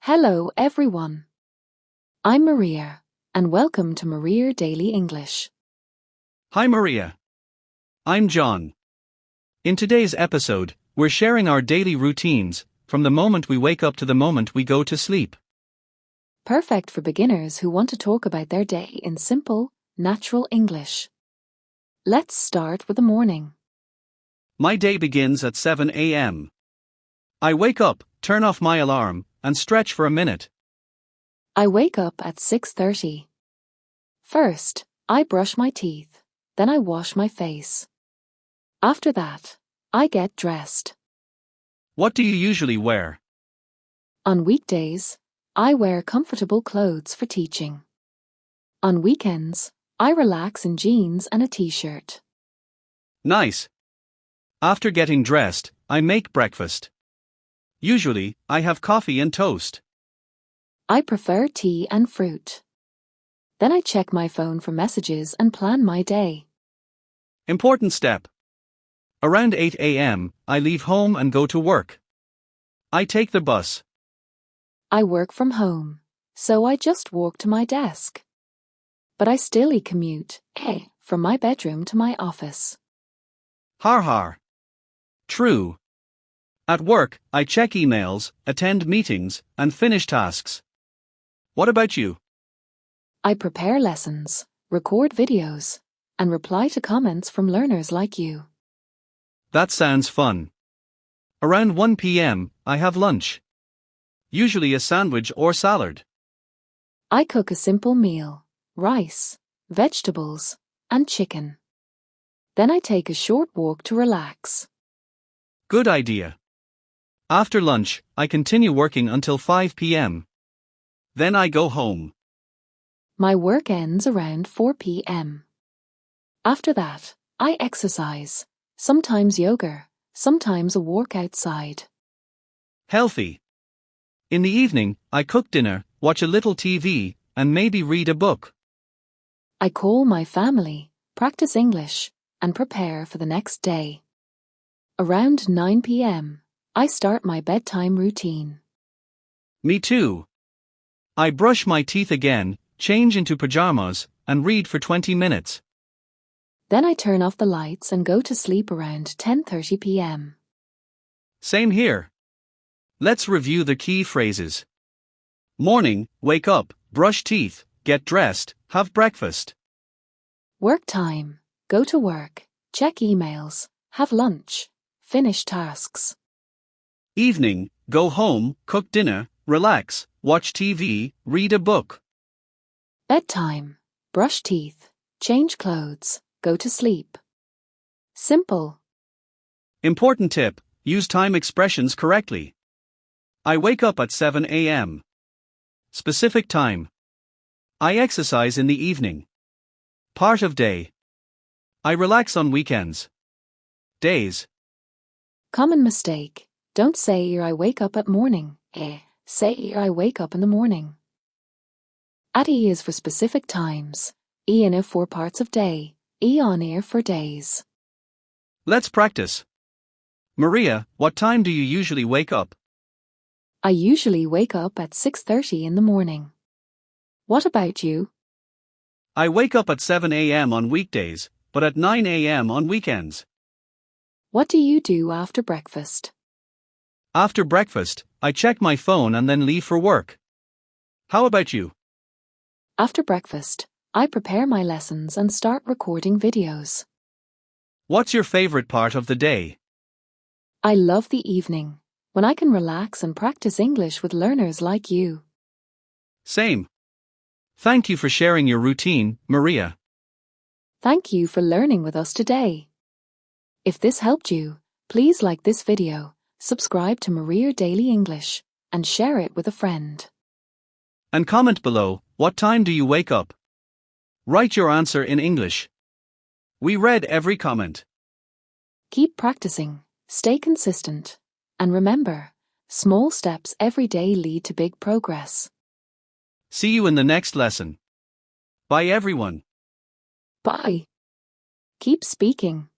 Hello everyone. I'm Maria, and welcome to Maria Daily English. Hi Maria. I'm John. In today's episode, we're sharing our daily routines, from the moment we wake up to the moment we go to sleep. Perfect for beginners who want to talk about their day in simple, natural English. Let's start with the morning. My day begins at 7 a.m. I wake up, turn off my alarm, and stretch for a minute. I wake up at 6:30. First, I brush my teeth, then I wash my face. After that, I get dressed. What do you usually wear? On weekdays, I wear comfortable clothes for teaching. On weekends, I relax in jeans and a t-shirt. Nice. After getting dressed, I make breakfast. Usually, I have coffee and toast. I prefer tea and fruit. Then I check my phone for messages and plan my day. Important step. Around 8 a.m., I leave home and go to work. I take the bus. I work from home, so I just walk to my desk. But I still commute, from my bedroom to my office. Har har. True. At work, I check emails, attend meetings, and finish tasks. What about you? I prepare lessons, record videos, and reply to comments from learners like you. That sounds fun. Around 1 p.m., I have lunch. Usually a sandwich or salad. I cook a simple meal, rice, vegetables, and chicken. Then I take a short walk to relax. Good idea. After lunch, I continue working until 5 p.m. Then I go home. My work ends around 4 p.m. After that, I exercise, sometimes yoga, sometimes a walk outside. Healthy. In the evening, I cook dinner, watch a little TV, and maybe read a book. I call my family, practice English, and prepare for the next day. Around 9 p.m., I start my bedtime routine. Me too. I brush my teeth again, change into pajamas, and read for 20 minutes. Then I turn off the lights and go to sleep around 10:30 p.m. Same here. Let's review the key phrases. Morning, wake up, brush teeth, get dressed, have breakfast. Work time, go to work, check emails, have lunch, finish tasks. Evening, go home, cook dinner, relax, watch TV, read a book. Bedtime, brush teeth, change clothes, go to sleep. Simple. Important tip, use time expressions correctly. I wake up at 7 a.m. Specific time. I exercise in the evening. Part of day. I relax on weekends. Days. Common mistake. Don't say I wake up at morning. Say I wake up in the morning. At E is for specific times. E in for parts of day. E on air for days. Let's practice. Maria, what time do you usually wake up? I usually wake up at 6:30 in the morning. What about you? I wake up at 7 a.m. on weekdays, but at 9 a.m. on weekends. What do you do after breakfast? After breakfast, I check my phone and then leave for work. How about you? After breakfast, I prepare my lessons and start recording videos. What's your favorite part of the day? I love the evening, when I can relax and practice English with learners like you. Same. Thank you for sharing your routine, Maria. Thank you for learning with us today. If this helped you, please like this video, subscribe to Maria Daily English, and share it with a friend. And comment below, what time do you wake up? Write your answer in English. We read every comment. Keep practicing, stay consistent, and remember, small steps every day lead to big progress. See you in the next lesson. Bye everyone. Bye. Keep speaking.